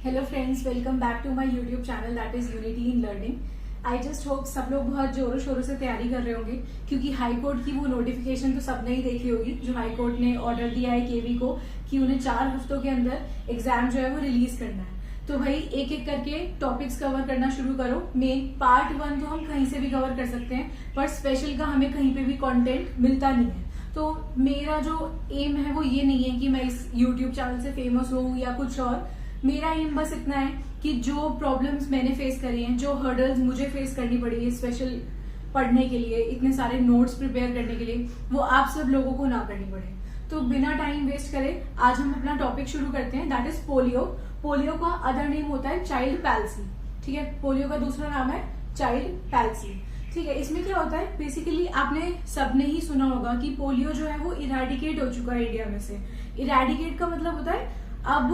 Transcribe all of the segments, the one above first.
Hello friends, welcome back to my YouTube channel that is unity in learning. I just hope सब लोग बहुत जोरों शोरों से तैयारी कर रहे होंगे, क्योंकि हाई कोर्ट की वो नोटिफिकेशन तो सबने ही देखी होगी जो हाई कोर्ट ने ऑर्डर दिया है केवी को कि उन्हें 4 हफ्तों के अंदर एग्जाम जो है वो रिलीज करना है। तो भाई एक एक करके टॉपिक्स कवर करना शुरू करो। मेन पार्ट 1 तो हम कहीं से भी कवर कर सकते हैं, पर स्पेशल का हमें कहीं पे भी कंटेंट मिलता नहीं है। तो मेरा जो एम है वो ये नहीं है कि मैं इस यूट्यूब चैनल से फेमस हूँ या कुछ और। मेरा एम बस इतना है कि जो प्रॉब्लम्स मैंने फेस करी हैं, जो हर्डल्स मुझे फेस करनी पड़ी है स्पेशल पढ़ने के लिए, इतने सारे नोट्स प्रिपेयर करने के लिए, वो आप सब लोगों को ना करनी पड़े। तो बिना टाइम वेस्ट करे आज हम अपना टॉपिक शुरू करते हैं, दैट इज पोलियो। पोलियो का अदर नेम होता है चाइल्ड पैल्सी। ठीक है, पोलियो का दूसरा नाम है चाइल्ड पैल्सी। ठीक है, इसमें क्या होता है, बेसिकली आपने सबने ही सुना होगा कि पोलियो जो है वो इरेडिकेट हो चुका है इंडिया में से। इरेडिकेट का मतलब होता है अब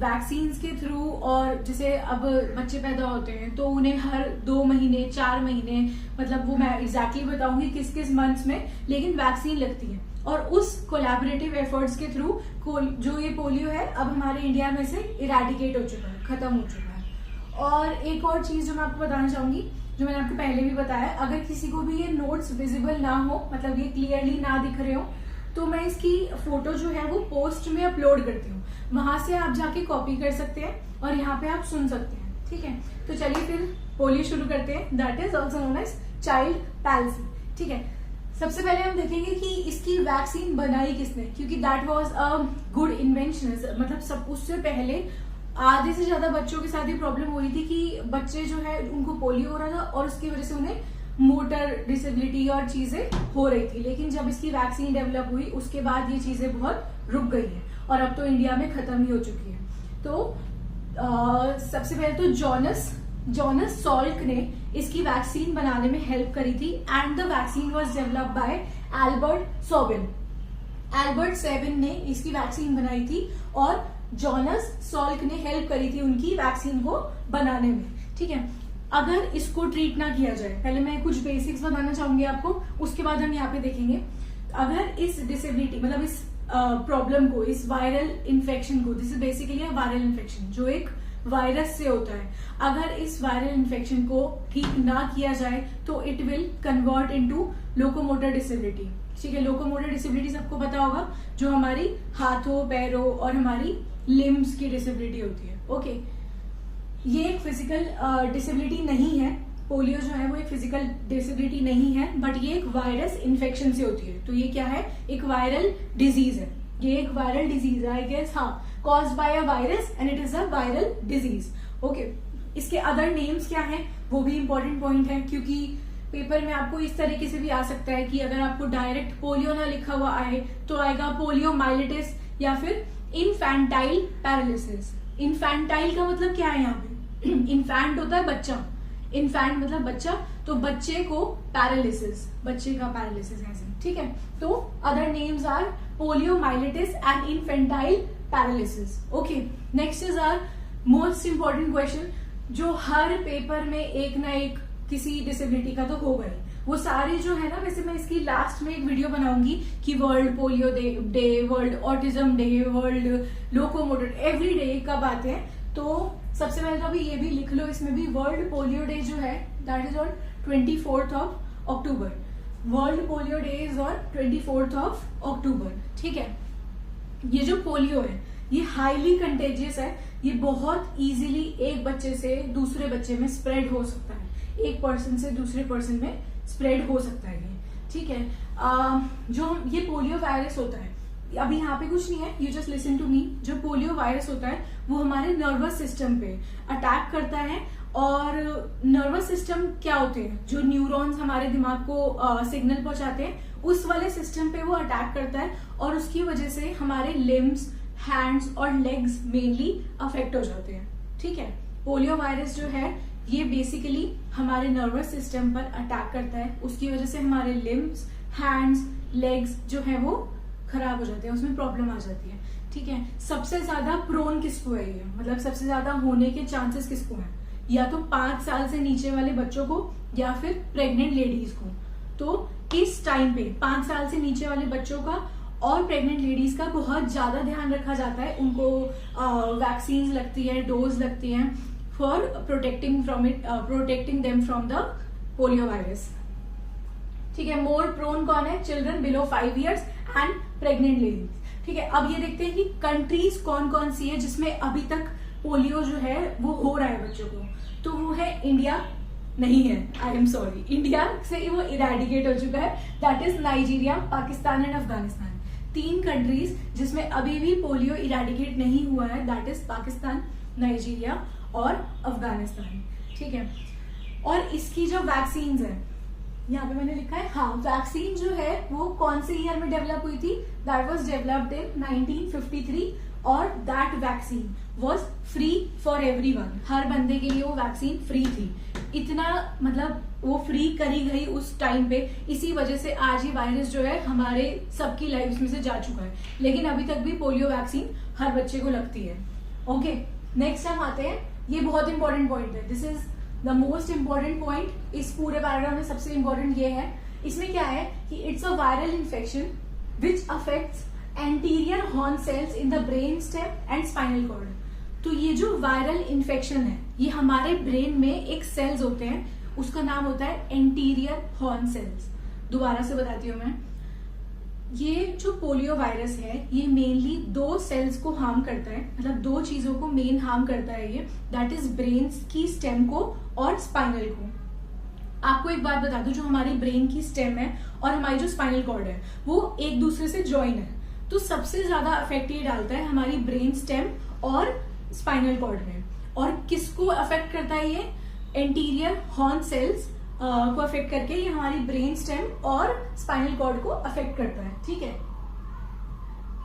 वैक्सीन्स के थ्रू, और जैसे अब बच्चे पैदा होते हैं तो उन्हें हर 2 महीने 4 महीने, मतलब वो मैं एग्जैक्टली बताऊंगी किस किस मंथ्स में, लेकिन वैक्सीन लगती है। और उस कोलैबोरेटिव एफर्ट्स के थ्रू जो ये पोलियो है अब हमारे इंडिया में से इरेडिकेट हो चुका है, खत्म हो चुका है। और एक और चीज जो मैं आपको बताना चाहूंगी, जो मैंने आपको पहले भी बताया, अगर किसी को भी ये नोट्स विजिबल ना हो, मतलब ये क्लियरली ना दिख रहे हो, तो मैं इसकी फोटो जो है वो पोस्ट में अपलोड करती हूँ, वहां से आप जाके कॉपी कर सकते हैं और यहाँ पे आप सुन सकते हैं। ठीक है, तो चलिए फिर पोलियो शुरू करते हैं, that is also known as child palsy. ठीक है, सबसे पहले हम देखेंगे कि इसकी वैक्सीन बनाई किसने, क्योंकि that was a good invention. मतलब सब उससे पहले आधे से ज्यादा बच्चों के साथ ये प्रॉब्लम हो रही थी कि बच्चे जो है उनको पोलियो हो रहा था और उसकी वजह से उन्हें मोटर डिसेबिलिटी और चीजें हो रही थी। लेकिन जब इसकी वैक्सीन डेवलप हुई उसके बाद ये चीजें बहुत रुक गई है और अब तो इंडिया में खत्म ही हो चुकी है। तो सबसे पहले तो जॉनस सॉल्क ने इसकी वैक्सीन बनाने में हेल्प करी थी, and the vaccine was developed by Albert Sobin. Albert Sabin ने इसकी वैक्सीन बनाई थी और जॉनस सॉल्क ने हेल्प करी थी उनकी वैक्सीन को बनाने में। ठीक है, अगर इसको ट्रीट ना किया जाए, पहले मैं कुछ बेसिक्स बताना चाहूंगी आपको, उसके बाद हम यहाँ पे देखेंगे। अगर इस डिसेबिलिटी, मतलब इस प्रॉब्लम को, इस वायरल इन्फेक्शन को, this is basically viral infection जो एक वायरस से होता है, अगर इस वायरल इन्फेक्शन को ठीक ना किया जाए तो it will convert into locomotor disability. ठीक है, लोकोमोटर डिसेबिलिटी सबको पता होगा, जो हमारी हाथों पैरों और हमारी लिम्स की डिसेबिलिटी होती है। ओके, ये एक फिजिकल डिसेबिलिटी नहीं है, पोलियो जो है वो एक फिजिकल डिसेबिलिटी नहीं है, बट ये एक वायरस इन्फेक्शन से होती है। तो ये क्या है, एक वायरल डिजीज है, ये एक वायरल डिजीज है, आई गेस, हाँ, caused by a virus and it is a viral disease. Okay, इसके अदर नेम्स क्या हैं वो भी इंपॉर्टेंट पॉइंट है, क्योंकि पेपर में आपको इस तरीके से भी आ सकता है कि अगर आपको डायरेक्ट पोलियो ना लिखा हुआ आए तो आएगा पोलियो माइलिटिस या फिर इन्फैंटाइल पैरालिसिस। इन्फैंटाइल का मतलब क्या है, यहाँ पे इन्फैंट होता है बच्चा, इन्फैंट मतलब बच्चा, तो बच्चे को पैरालिसिस, बच्चे का पैरालिसिस ऐसे। ठीक है, तो other names are poliomyelitis and infantile paralysis. Okay, next is our most important question, जो हर पेपर में एक ना एक किसी डिसेबिलिटी का तो होगा ही। वो सारे जो है ना, वैसे मैं इसकी लास्ट में एक वीडियो बनाऊंगी कि world polio day, world autism day, world locomotor, every day कब आते हैं। तो सबसे पहले तो अभी ये भी लिख लो, इसमें भी वर्ल्ड पोलियो डे जो है that is on 24th of October. World polio day is on 24th of अक्टूबर। ठीक है, ये जो पोलियो है ये हाईली कंटेजियस है, ये बहुत इजीली एक बच्चे से दूसरे बच्चे में स्प्रेड हो सकता है, एक पर्सन से दूसरे पर्सन में स्प्रेड हो सकता है ये। ठीक है, जो ये पोलियो वायरस होता है, अभी यहाँ पे कुछ नहीं है, you just listen to me. जो पोलियो वायरस होता है वो हमारे नर्वस सिस्टम पे अटैक करता है, और नर्वस सिस्टम क्या होते हैं, जो न्यूरॉन्स हमारे दिमाग को सिग्नल पहुंचाते हैं, उस वाले सिस्टम पे वो अटैक करता है, और उसकी वजह से हमारे लिम्स, हैंड्स और लेग्स मेनली अफेक्ट हो जाते हैं। ठीक है, पोलियो वायरस जो है ये बेसिकली हमारे नर्वस सिस्टम पर अटैक करता है, उसकी वजह से हमारे लिम्स, हैंड्स, लेग्स जो है वो खराब हो जाते हैं, उसमें प्रॉब्लम आ जाती है। ठीक है, सबसे ज्यादा प्रोन किसको है ये, मतलब सबसे ज्यादा होने के चांसेस किसको हैं, या तो 5 साल से नीचे वाले बच्चों को या फिर प्रेग्नेंट लेडीज को। तो इस टाइम पे 5 साल से नीचे वाले बच्चों का और प्रेग्नेंट लेडीज का बहुत ज्यादा ध्यान रखा जाता है, उनको वैक्सीन लगती है, डोज लगती हैं for protecting them from the polio virus. ठीक है, मोर प्रोन कौन है? Children below 5 years and pregnant ladies. ठीक है, अब ये देखते हैं कि कंट्रीज कौन कौन सी है जिसमें अभी तक पोलियो जो है वो हो रहा है बच्चों को। तो वो है इंडिया, नहीं है, आई एम सॉरी, इंडिया से वो इरेडिकेट हो चुका है, that is Nigeria, Pakistan and Afghanistan. 3 countries जिसमें अभी भी पोलियो इरेडिकेट नहीं हुआ है, दैट इज पाकिस्तान, नाइजीरिया और अफगानिस्तान। ठीक है, और इसकी जो वैक्सीन है यहाँ पे मैंने लिखा है, हाँ, वैक्सीन जो है वो कौन से ईयर में डेवलप हुई थी? दैट वाज डेवलप्ड इन 1953 और that vaccine was free for everyone. हर बंदे के लिए वो वैक्सीन फ्री थी। इतना मतलब वो फ्री करी गई उस टाइम पे, इसी वजह से आज ये वायरस जो है हमारे सबकी लाइफ में से जा चुका है, लेकिन अभी तक भी पोलियो वैक्सीन हर बच्चे को लगती है। ओके, नेक्स्ट हम आते हैं, ये बहुत इंपॉर्टेंट पॉइंट है, this is the most important point इस पूरे पैराग्राफ में। सबसे इंपॉर्टेंट ये है, इसमें क्या है कि it's a viral infection which affects anterior horn cells in the brain stem and spinal cord. तो ये जो वायरल इन्फेक्शन है, ये हमारे ब्रेन में एक सेल्स होते हैं, उसका नाम होता है एंटीरियर हॉर्न सेल्स। दोबारा से बताती हूँ मैं, ये जो पोलियो वायरस है ये मेनली 2 सेल्स को हार्म करता है, मतलब 2 चीजों को मेन हार्म करता है ये, दैट इज ब्रेन की स्टेम को और स्पाइनल को। आपको एक बात बता दूं, जो हमारी ब्रेन की स्टेम है और हमारी जो स्पाइनल कॉर्ड है वो एक दूसरे से ज्वाइन है, तो सबसे ज्यादा अफेक्ट ये डालता है हमारी ब्रेन स्टेम और स्पाइनल कॉर्ड में। और किसको अफेक्ट करता है ये? एंटीरियर हॉर्न सेल्स को अफेक्ट करके ये हमारी ब्रेन स्टेम और स्पाइनल कॉर्ड को अफेक्ट करता है। ठीक है,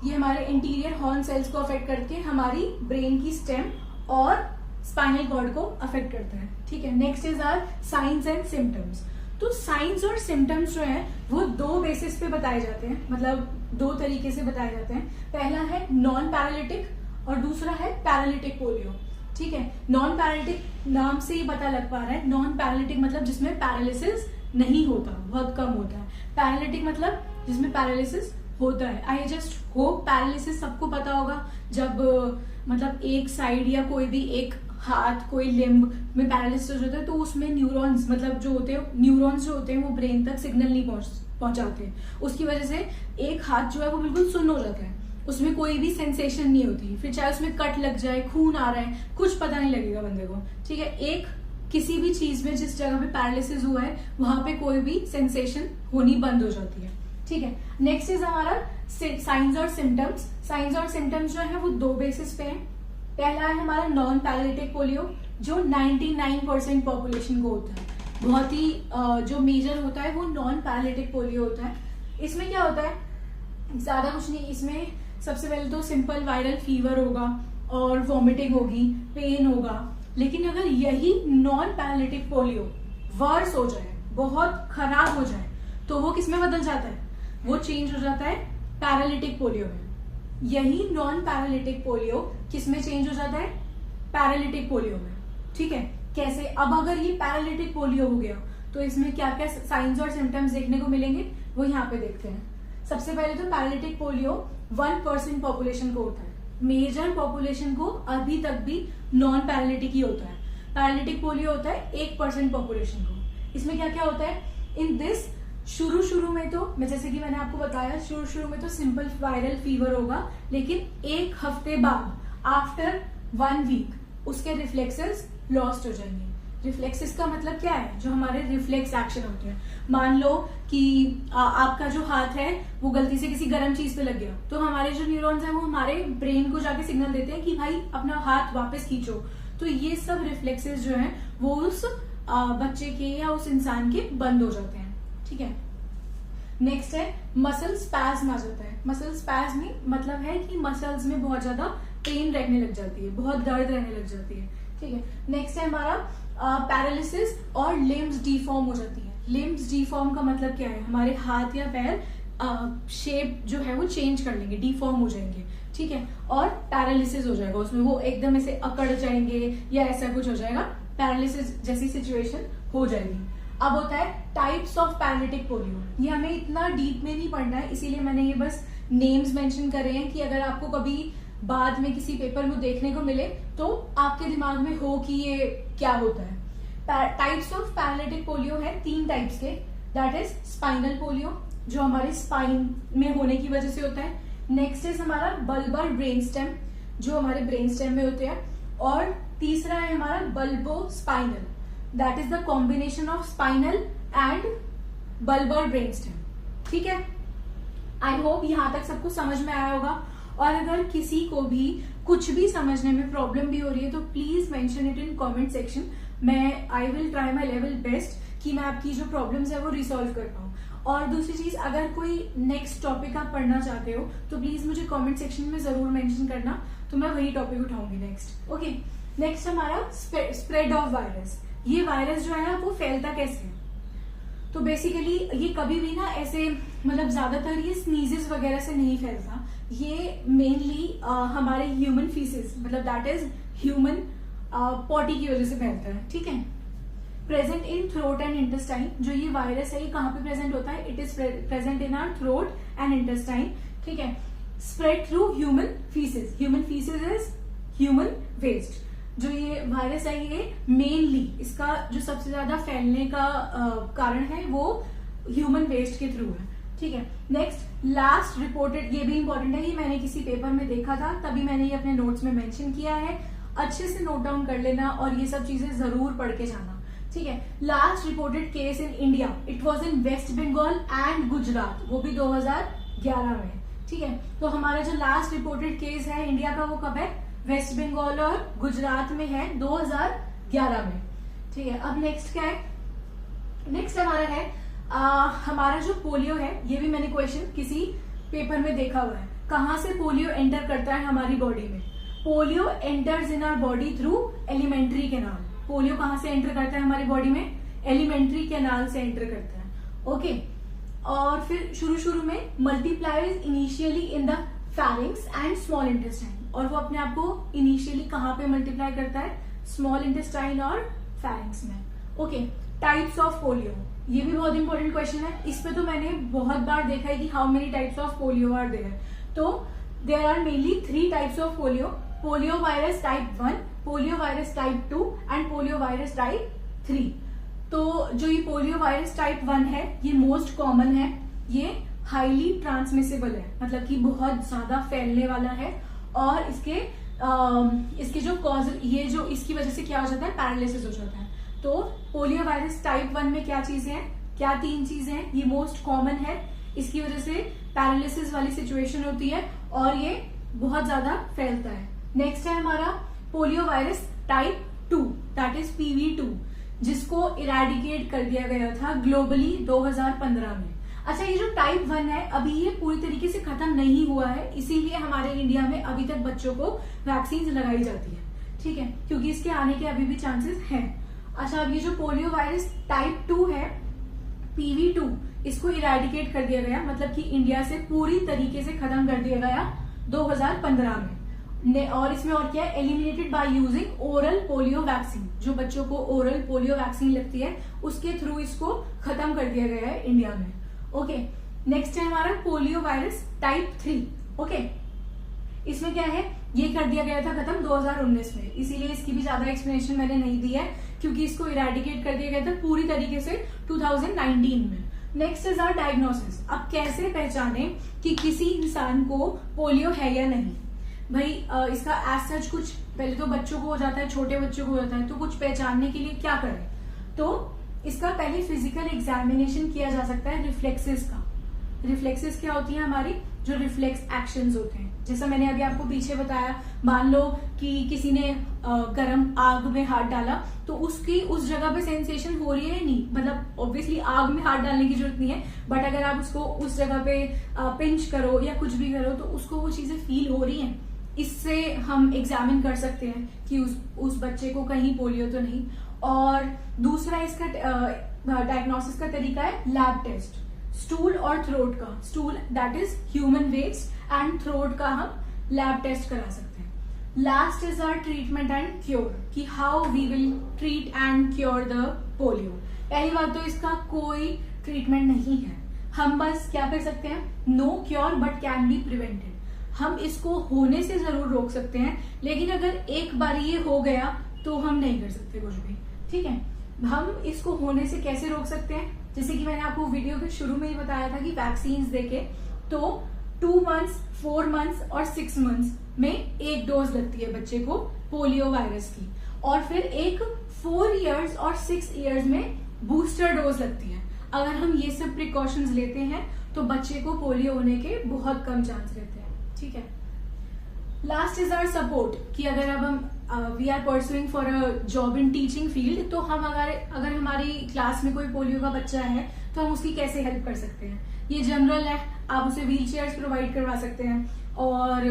ये हमारे इंटीरियर हॉर्न सेल्स को अफेक्ट करके हमारी ब्रेन की स्टेम और स्पाइनल कॉर्ड को अफेक्ट करता है। ठीक है, next is our signs and symptoms. तो साइंस और सिम्टम्स जो है वो 2 बेसिस पे बताए जाते हैं, मतलब 2 तरीके से बताए जाते हैं। पहला है नॉन पैरालिटिक और दूसरा है पैरालिटिक पोलियो। ठीक है, नॉन पैरालिटिक नाम से ही पता लग पा रहा है, नॉन पैरालिटिक मतलब जिसमें पैरालिसिस नहीं होता, बहुत कम होता है। पैरालिटिक मतलब जिसमें पैरालिसिस होता है। आई जस्ट होप पैरालिसिस सबको पता होगा, जब मतलब एक साइड या कोई भी एक हाथ, कोई लिम्ब में पैरालिसिस होता है तो उसमें न्यूरॉन्स मतलब जो होते हैं, न्यूरॉन्स जो होते हैं वो ब्रेन तक सिग्नल नहीं पहुंचाते, उसकी वजह से एक हाथ जो है वो बिल्कुल सुन्न हो जाता है, उसमें कोई भी सेंसेशन नहीं होती, फिर चाहे उसमें कट लग जाए, खून आ रहा है, कुछ पता नहीं लगेगा बंदे को। ठीक है, एक किसी भी चीज में जिस जगह पे पैरालिसिस हुआ है वहां पे कोई भी सेंसेशन होनी बंद हो जाती है। ठीक है, नेक्स्ट इज हमारा साइंस और सिम्टम्स। साइंस और सिम्टम्स जो है वो 2 बेसिस पे है। पहला है हमारा नॉन पैरालिटिक पोलियो, जो 99% पॉपुलेशन को होता है, बहुत ही जो मेजर होता है वो नॉन पैरालिटिक पोलियो होता है। इसमें क्या होता है, ज्यादा कुछ नहीं, इसमें सबसे पहले तो सिंपल वायरल फीवर होगा और वॉमिटिंग होगी, पेन होगा। लेकिन अगर यही नॉन पैरालिटिक पोलियो वर्स हो जाए, बहुत खराब हो जाए, तो वो किसमें बदल जाता है? वो चेंज हो जाता है पैरालिटिक पोलियो में। यही नॉन पैरालिटिक पोलियो किसमें चेंज हो जाता है? पैरालिटिक पोलियो में। ठीक है, कैसे? अब अगर ये पैरालिटिक पोलियो हो गया तो इसमें क्या क्या साइंस और सिम्टम्स देखने को मिलेंगे वो यहाँ पे देखते हैं। सबसे पहले तो पैरालिटिक पोलियो 1% पॉपुलेशन को होता है, मेजर पॉपुलेशन को अभी तक भी नॉन पैरालिटिक ही होता है। पैरालिटिक पोलियो होता है 1% पॉपुलेशन को। इसमें क्या क्या होता है? इन दिस शुरू में तो मैं जैसे कि मैंने आपको बताया, शुरू में तो सिंपल वायरल फीवर होगा, लेकिन 1 हफ्ते बाद आफ्टर 1 वीक उसके रिफ्लेक्सेस लॉस्ट हो जाएंगे। रिफ्लेक्सेस का मतलब क्या है? जो हमारे रिफ्लेक्स एक्शन होते हैं। मान लो कि आपका जो हाथ है वो गलती से किसी गर्म चीज पे लग गया, तो हमारे जो न्यूरॉन्स हैं वो हमारे ब्रेन को जाके सिग्नल देते हैं कि भाई अपना हाथ वापस खींचो। तो ये सब रिफ्लेक्सेस जो हैं वो उस बच्चे के या उस इंसान के बंद हो जाते हैं। ठीक है, नेक्स्ट है मसल स्पैज्म आ जाता है। मसल स्पैज्म मतलब है कि मसल्स में बहुत ज्यादा पेन रहने लग जाती है, बहुत दर्द रहने लग जाती है। ठीक है, नेक्स्ट है हमारा पैरालिसिस और लिम्स डिफॉर्म हो जाती है। लिम्स डिफॉर्म का मतलब क्या है? हमारे हाथ या पैर शेप जो है वो चेंज कर लेंगे, डिफॉर्म हो जाएंगे। ठीक है, और पैरालिसिस हो जाएगा, उसमें वो एकदम ऐसे अकड़ जाएंगे या ऐसा कुछ हो जाएगा, पैरालिसिस जैसी सिचुएशन हो जाएगी। अब होता है टाइप्स ऑफ पैरालिटिक पोलियो। ये हमें इतना डीप में नहीं पढ़ना है, इसीलिए मैंने ये बस नेम्स मेंशन कर रहे हैं कि अगर आपको कभी बाद में किसी पेपर में देखने को मिले तो आपके दिमाग में हो कि ये क्या होता है। टाइप्स ऑफ पैरालिटिक पोलियो है 3 टाइप्स के, दैट इज स्पाइनल पोलियो जो हमारे स्पाइन में होने की वजह से होता है। नेक्स्ट इज हमारा बल्बर ब्रेन स्टेम जो हमारे ब्रेन स्टेम में होते हैं, और तीसरा है हमारा bulbo spinal that is the combination of spinal and bulbar brain stem. ठीक है, आई होप यहां तक सबको समझ में आया होगा, और अगर किसी को भी कुछ भी समझने में प्रॉब्लम भी हो रही है तो please mention it in comment section. मैं I will try my level best कि मैं आपकी जो प्रॉब्लम्स है वो रिसॉल्व कर पाऊँ। और दूसरी चीज, अगर कोई नेक्स्ट टॉपिक आप पढ़ना चाहते हो तो प्लीज मुझे कमेंट सेक्शन में जरूर मेंशन करना, तो मैं वही टॉपिक उठाऊंगी नेक्स्ट। ओके, नेक्स्ट हमारा स्प्रेड ऑफ वायरस। ये वायरस जो है वो फैलता कैसे है? तो बेसिकली ये कभी भी ना ऐसे मतलब ज्यादातर ये स्नीजेस वगैरह से नहीं फैलता, ये मेनली हमारे ह्यूमन फीसेस मतलब दैट इज ह्यूमन पॉटी की वजह से फैलता है। ठीक है, present in throat and intestine. जो ये वायरस है ये कहाँ पे प्रेजेंट होता है? It is present in our throat and intestine. ठीक है, spread through human faeces. Human faeces is human waste. जो ये वायरस है ये मेनली इसका जो सबसे ज्यादा फैलने का कारण है वो ह्यूमन वेस्ट के थ्रू है। ठीक है, नेक्स्ट लास्ट रिपोर्टेड, ये भी इंपॉर्टेंट है, ये मैंने किसी पेपर में देखा था तभी मैंने ये अपने नोट्स में मेंशन किया है। अच्छे से नोट डाउन कर लेना और ये सब चीजें जरूर पढ़ के जाना। ठीक है, last reported case in India it was in West Bengal and Gujarat, वो भी 2011 में। ठीक है, तो हमारा जो लास्ट रिपोर्टेड केस है इंडिया का वो कब है? वेस्ट बंगाल और गुजरात में है 2011 में। ठीक है, अब नेक्स्ट क्या है? नेक्स्ट हमारा है हमारा जो पोलियो है, ये भी मैंने क्वेश्चन किसी पेपर में देखा हुआ है। कहाँ से पोलियो एंटर करता है हमारी बॉडी में? Polio enters in our body through alimentary canal. Polio कहाँ से एंटर करता है हमारी बॉडी में? एलिमेंट्री कैनाल से एंटर करता है। ओके, और फिर शुरू में multiplies initially in the फैरिंग्स and small intestine, और वो अपने आप को इनिशियली कहाँ पे मल्टीप्लाई करता है? स्मॉल इंटेस्टाइन और फैरिंग्स में। ओके, टाइप्स ऑफ पोलियो, ये भी बहुत इंपॉर्टेंट क्वेश्चन है। इस पे तो मैंने बहुत बार देखा है कि how many types of polio are there. तो there are mainly 3 types of polio, polio virus type 1, polio virus type 2 and polio virus type 3। तो जो ये पोलियो वायरस टाइप 1 है ये मोस्ट कॉमन है, ये हाईली ट्रांसमिसिबल है, मतलब कि बहुत ज्यादा फैलने वाला है, और इसके जो कॉज ये जो इसकी वजह से क्या हो जाता है? पैरालिसिस हो जाता है। तो पोलियो वायरस टाइप 1 में क्या चीजें हैं? क्या 3 चीजें हैं? ये मोस्ट कॉमन है, इसकी वजह से पैरालिसिस वाली सिचुएशन होती है और ये बहुत ज्यादा फैलता है। नेक्स्ट है हमारा polio virus type 2 that is PV2, जिसको इरेडिकेट कर दिया गया था ग्लोबली 2015 में। अच्छा, ये जो टाइप 1 है अभी ये पूरी तरीके से खत्म नहीं हुआ है, इसीलिए हमारे इंडिया में अभी तक बच्चों को वैक्सीन लगाई जाती है। ठीक है, क्योंकि इसके आने के अभी भी चांसेस हैं। अच्छा, अब ये जो पोलियो वायरस टाइप 2 है PV2, इसको इरेडिकेट कर दिया गया, मतलब कि इंडिया से पूरी तरीके से खत्म कर दिया गया 2015 में। और इसमें और क्या है? Eliminated by using oral polio vaccine, जो बच्चों को ओरल पोलियो वैक्सीन लगती है उसके थ्रू इसको खत्म कर दिया गया है इंडिया में। ओके, नेक्स्ट है हमारा पोलियो वायरस टाइप 3। ओके, इसमें क्या है? ये कर दिया गया था खत्म 2019 में, इसीलिए इसकी भी ज्यादा एक्सप्लेनेशन मैंने नहीं दी है, क्योंकि इसको इरेडिकेट कर दिया गया था पूरी तरीके से 2019 में। Next is our diagnosis. अब कैसे पहचाने कि किसी इंसान को पोलियो है या नहीं? भाई इसका एज सच कुछ पहले तो बच्चों को हो जाता है, छोटे बच्चों को हो जाता है, तो कुछ पहचानने के लिए क्या करें? तो इसका पहले फिजिकल एग्जामिनेशन किया जा सकता है रिफ्लेक्सेस का। रिफ्लेक्सेस क्या होती है? हमारी जो रिफ्लेक्स एक्शंस होते हैं, जैसा मैंने अभी आपको पीछे बताया, मान लो कि किसी ने गर्म आग में हाथ डाला तो उसकी उस जगह पे सेंसेशन हो रही है नहीं, मतलब ऑब्वियसली आग में हाथ डालने की जरूरत नहीं है, बट अगर आप उसको उस जगह पे पिंच करो या कुछ भी करो तो उसको वो चीजें फील हो रही हैं। इससे हम एग्जामिन कर सकते हैं कि उस बच्चे को कहीं पोलियो तो नहीं। और दूसरा इसका डायग्नोसिस का तरीका है लैब टेस्ट, स्टूल और थ्रोट का। Stool that is human waste and throat का हम लैब टेस्ट करा सकते हैं। Last is our treatment and cure, कि how we will treat and cure the polio. पहली बात तो इसका कोई ट्रीटमेंट नहीं है, हम बस क्या कर सकते हैं, no cure but can be prevented. हम इसको होने से जरूर रोक सकते हैं, लेकिन अगर एक बार ये हो गया तो हम नहीं कर सकते कुछ भी, ठीक है। हम इसको होने से कैसे रोक सकते हैं, जैसे कि मैंने आपको वीडियो के शुरू में ही बताया था कि वैक्सीन देके तो 2 मंथ्स, 4 मंथ्स और 6 मंथ्स में एक डोज लगती है बच्चे को पोलियो वायरस की, और फिर एक 4 इयर्स और 6 इयर्स में बूस्टर डोज लगती है। अगर हम ये सब प्रिकॉशंस लेते हैं तो बच्चे को पोलियो होने के बहुत कम चांस रहते हैं, ठीक है। लास्ट इज आवर सपोर्ट, कि अगर अब हम we are pursuing for a job in teaching field, तो हम अगर हमारी क्लास में कोई पोलियो का बच्चा है तो हम उसकी कैसे हेल्प कर सकते हैं। ये जनरल है, आप उसे व्हील चेयर्स प्रोवाइड करवा सकते हैं, और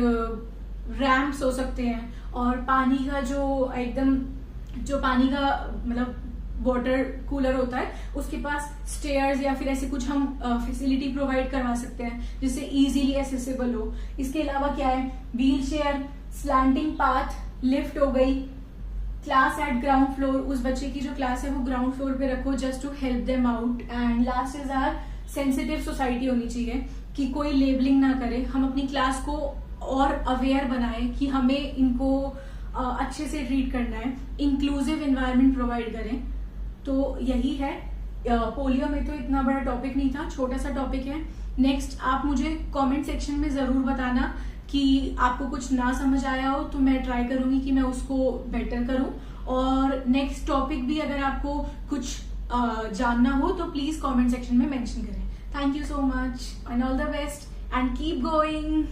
रैम्प्स हो सकते हैं, और पानी का जो पानी का मतलब वाटर कूलर होता है उसके पास स्टेयर्स या फिर ऐसे कुछ हम फैसिलिटी प्रोवाइड करवा सकते हैं जिससे इजीली एसेसिबल हो। इसके अलावा क्या है, wheel chair, slanting path, lift हो गई, क्लास एट ग्राउंड फ्लोर, उस बच्चे की जो क्लास है वो ग्राउंड फ्लोर पे रखो just to help them out. And last is our sensitive society होनी चाहिए कि कोई लेबलिंग ना करे, हम अपनी क्लास को और अवेयर बनाएं कि हमें इनको अच्छे से ट्रीट करना है, इंक्लूसिव एनवायरनमेंट प्रोवाइड करें। तो यही है, पोलियो में तो इतना बड़ा टॉपिक नहीं था, छोटा सा टॉपिक है। नेक्स्ट आप मुझे कमेंट सेक्शन में जरूर बताना कि आपको कुछ ना समझ आया हो, तो मैं ट्राई करूंगी कि मैं उसको बेटर करूं। और नेक्स्ट टॉपिक भी अगर आपको कुछ जानना हो तो प्लीज कमेंट सेक्शन में मेंशन करें। Thank you so much and all the best and keep going.